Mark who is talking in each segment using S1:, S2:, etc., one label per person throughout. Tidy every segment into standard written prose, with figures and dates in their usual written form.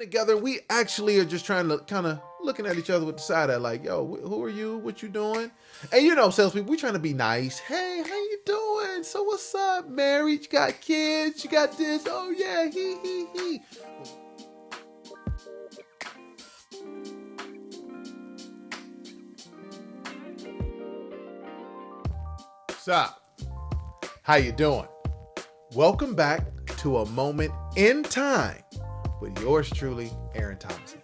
S1: together. We actually are just trying to kind of looking at each other with the side eye, like, yo, who are you? What you doing? And salespeople, we trying to be nice. Hey, how you doing? So what's up? Married? You got kids? You got this? Oh yeah, he. What's up? How you doing? Welcome back to A Moment in Time with yours truly, Aaron Thomason.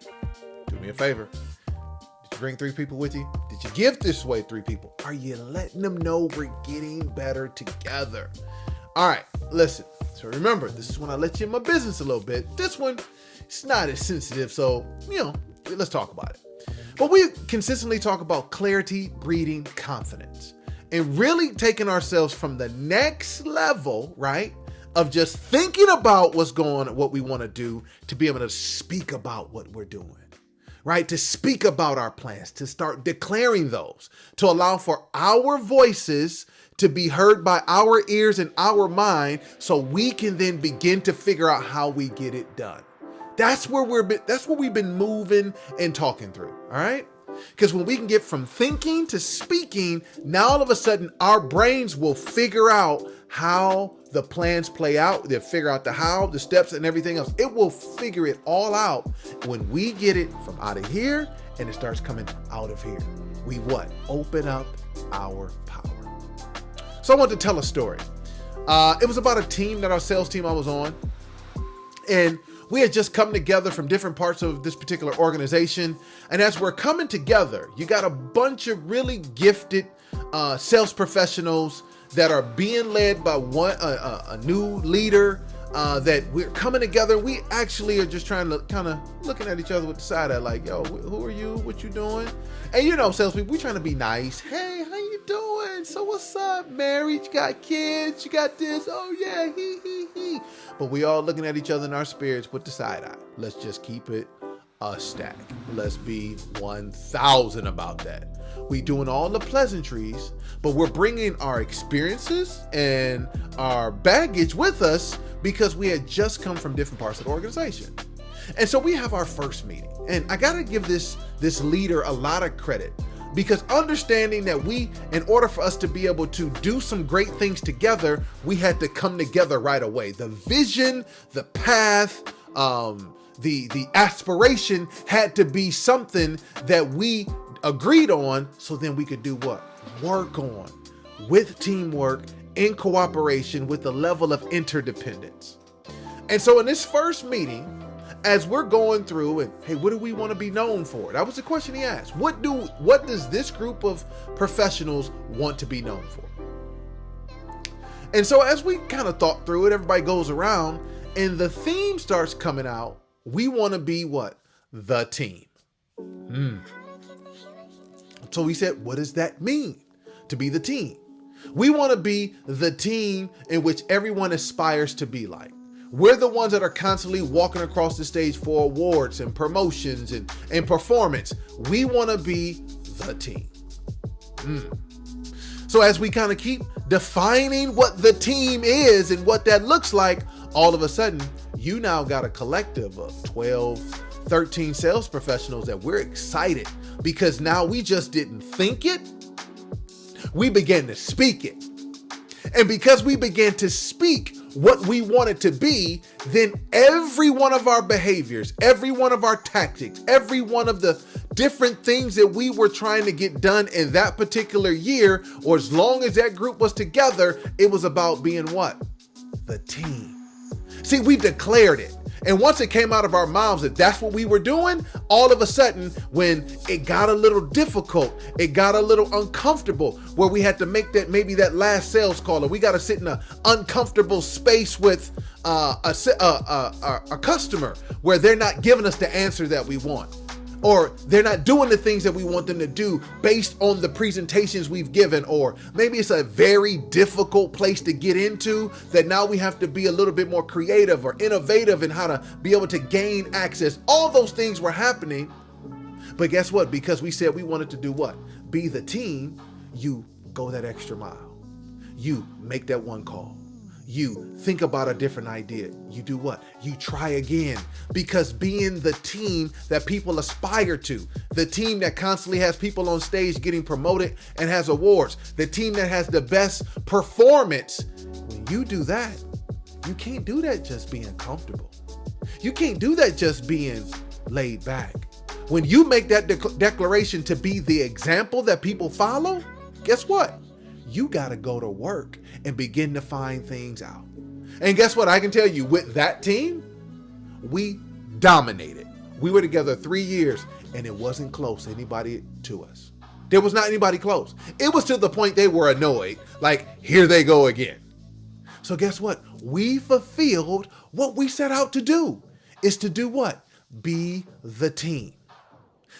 S1: Do me a favor. Did you bring 3 people with you? Did you give this away 3 people? Are you letting them know we're getting better together? All right, listen. So remember, this is when I let you in my business a little bit. This one, it's not as sensitive, so, let's talk about it. But we consistently talk about clarity breeding confidence and really taking ourselves from the next level, right? Of just thinking about what we want to do, to be able to speak about what we're doing, right? To speak about our plans, to start declaring those, to allow for our voices to be heard by our ears and our mind, so we can then begin to figure out how we get it done. That's where we've been moving and talking through. All right. Because when we can get from thinking to speaking, now all of a sudden our brains will figure out how the plans play out. They'll figure out the how, the steps, and everything else. It will figure it all out when we get it from out of here and it starts coming out of here. We open up our power. So I want to tell a story. It was about a team that our sales team I was on. And we had just come together from different parts of this particular organization. And as we're coming together, you got a bunch of really gifted sales professionals that are being led by a new leader that we're coming together. We actually are just trying to kind of looking at each other with the side eye, like, yo, who are you? What you doing? And salespeople, we trying to be nice. Hey, how you doing? So what's up? Married? You got kids? You got this? Oh yeah, he. But we all looking at each other in our spirits with the side eye. Let's just keep it a stack. Let's be 1,000 about that. We doing all the pleasantries, but we're bringing our experiences and our baggage with us because we had just come from different parts of the organization. And so we have our first meeting. And I got to give this leader a lot of credit, because understanding that in order for us to be able to do some great things together, we had to come together right away. The vision, the path, the aspiration had to be something that we agreed on, so then we could do what? Work on with teamwork, in cooperation, with the level of interdependence. And so in this first meeting, as we're going through and, hey, what do we want to be known for? That was the question he asked. What does this group of professionals want to be known for? And so as we kind of thought through it, everybody goes around and the theme starts coming out. We want to be what? The team. So we said, what does that mean to be the team? We want to be the team in which everyone aspires to be like. We're the ones that are constantly walking across the stage for awards and promotions and performance. We want to be the team. So as we kind of keep defining what the team is and what that looks like, all of a sudden, you now got a collective of 12, 13 sales professionals that we're excited, because now we just didn't think it. We began to speak it. And because we began to speak what we want it to be, then every one of our behaviors, every one of our tactics, every one of the different things that we were trying to get done in that particular year, or as long as that group was together, it was about being what? The team. See, we declared it. And once it came out of our mouths that that's what we were doing, all of a sudden, when it got a little difficult, it got a little uncomfortable, where we had to make that last sales call, or we got to sit in an uncomfortable space with a customer where they're not giving us the answer that we want, or they're not doing the things that we want them to do based on the presentations we've given, or maybe it's a very difficult place to get into that now we have to be a little bit more creative or innovative in how to be able to gain access. All those things were happening. But guess what? Because we said we wanted to do what? Be the team. You go that extra mile. You make that one call. You think about a different idea. You do what? You try again. Because being the team that people aspire to, the team that constantly has people on stage getting promoted and has awards, the team that has the best performance, when you do that, you can't do that just being comfortable. You can't do that just being laid back. When you make that declaration to be the example that people follow, guess what? You got to go to work and begin to find things out. And guess what? I can tell you, with that team, we dominated. We were together 3 years and it wasn't close to anybody to us. There was not anybody close. It was to the point they were annoyed. Like, here they go again. So guess what? We fulfilled what we set out to do. Is to do what? Be the team.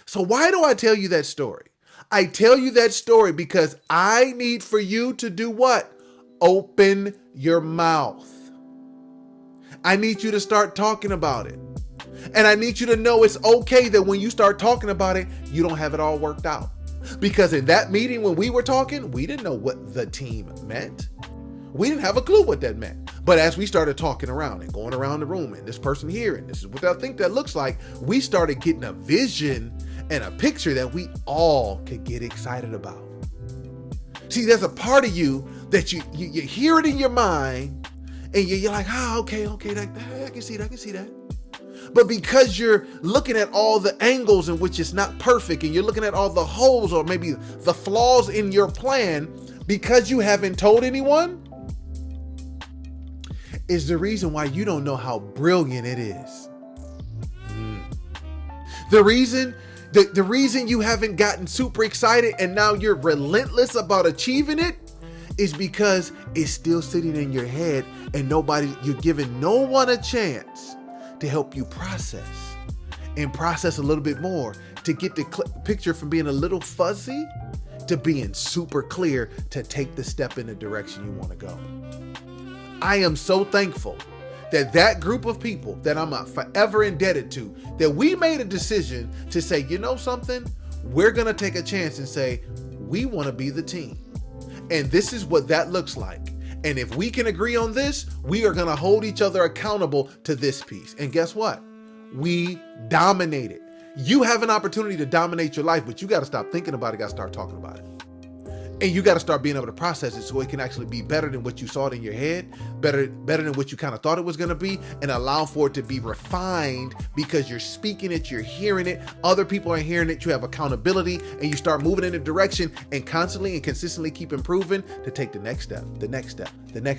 S1: So why do I tell you that story? I tell you that story because I need for you to do what? Open your mouth. I need you to start talking about it. And I need you to know it's okay that when you start talking about it, you don't have it all worked out. Because in that meeting when we were talking, we didn't know what the team meant. We didn't have a clue what that meant. But as we started talking around and going around the room and this person here, and this is what I think that looks like, we started getting a vision and a picture that we all could get excited about. See, there's a part of you that you hear it in your mind and you're like, okay, I can see that. But because you're looking at all the angles in which it's not perfect and you're looking at all the holes or maybe the flaws in your plan, because you haven't told anyone, is the reason why you don't know how brilliant it is. The reason you haven't gotten super excited and now you're relentless about achieving it is because it's still sitting in your head and you're giving no one a chance to help you process a little bit more to get the picture from being a little fuzzy to being super clear to take the step in the direction you want to go. I am so thankful that group of people that I'm forever indebted to, that we made a decision to say, you know something, we're going to take a chance and say, we want to be the team. And this is what that looks like. And if we can agree on this, we are going to hold each other accountable to this piece. And guess what? We dominated. You have an opportunity to dominate your life, but you got to stop thinking about it, got to start talking about it. And you got to start being able to process it so it can actually be better than what you saw it in your head, better than what you kind of thought it was going to be, and allow for it to be refined because you're speaking it, you're hearing it, other people are hearing it, you have accountability, and you start moving in a direction and constantly and consistently keep improving to take the next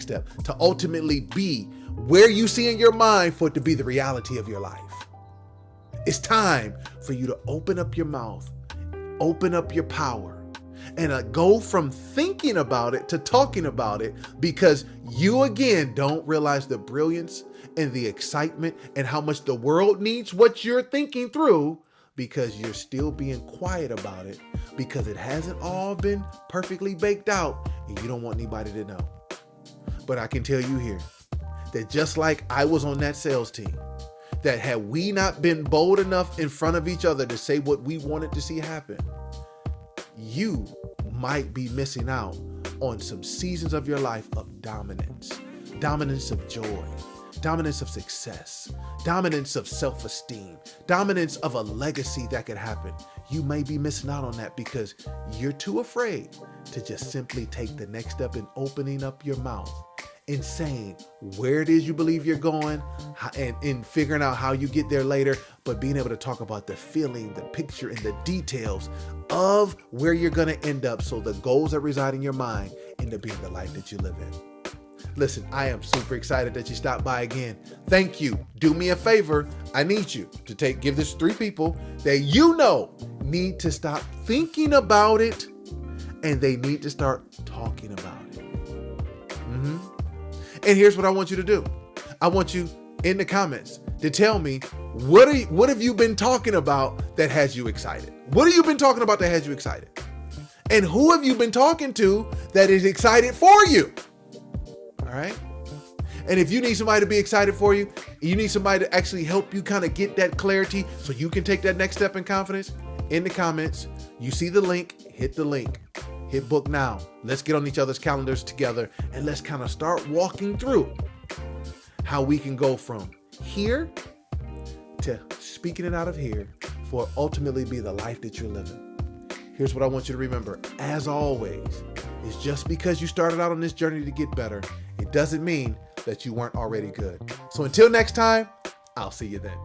S1: step, to ultimately be where you see in your mind for it to be the reality of your life. It's time for you to open up your mouth, open up your power, and go from thinking about it to talking about it, because you again don't realize the brilliance and the excitement and how much the world needs what you're thinking through, because you're still being quiet about it because it hasn't all been perfectly baked out and you don't want anybody to know. But I can tell you here that just like I was on that sales team, that had we not been bold enough in front of each other to say what we wanted to see happen, you might be missing out on some seasons of your life of dominance of joy, dominance of success, dominance of self-esteem, dominance of a legacy that could happen. You may be missing out on that because you're too afraid to just simply take the next step in opening up your mouth and saying where it is you believe you're going and figuring out how you get there later, but being able to talk about the feeling, the picture, and the details of where you're going to end up, so the goals that reside in your mind end up being the life that you live in. Listen, I am super excited that you stopped by again. Thank you. Do me a favor. I need you to give this 3 people that you know need to stop thinking about it and they need to start talking about it. And here's what I want you to do. I want you in the comments to tell me, what have you been talking about that has you excited? What have you been talking about that has you excited? And who have you been talking to that is excited for you? All right. And if you need somebody to be excited for you, you need somebody to actually help you kind of get that clarity so you can take that next step in confidence, in the comments, you see the link, hit the link. hit book now. Let's get on each other's calendars together and let's kind of start walking through how we can go from here to speaking it out of here for ultimately be the life that you're living. Here's what I want you to remember. As always, it's just because you started out on this journey to get better, it doesn't mean that you weren't already good. So until next time, I'll see you then.